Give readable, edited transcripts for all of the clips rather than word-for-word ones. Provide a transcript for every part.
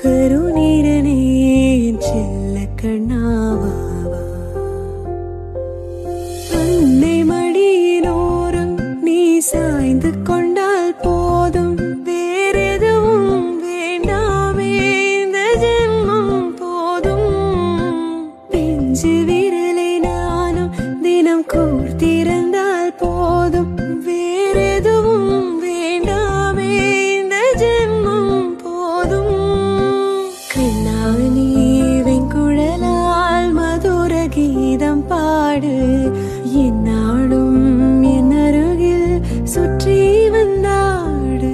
கருநீரனே என் செல்ல கண்ணாவா அன்னை மடியினோரம் நீ சாய்ந்து கொண்டால் போதும் வேறெதுவும் வேண்டாமே இந்த ஜென்மம் போதும் பிஞ்சு விரலை நானும் தினம் கோர்த்திருந்தால் போதும் வேறெதுவும் வேண்டாமே இந்த ஜென்மம் போதும் கண்ணா நீ வெங்குழலால் மதுர கீதம் பாடு என்னாடும் என் அருகில் சுற்றி வந்தாடு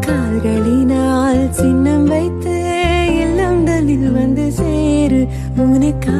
கால்களினால் சின்னம் வைத்து இல்லம் தனில் வந்து சேரு உனக்கா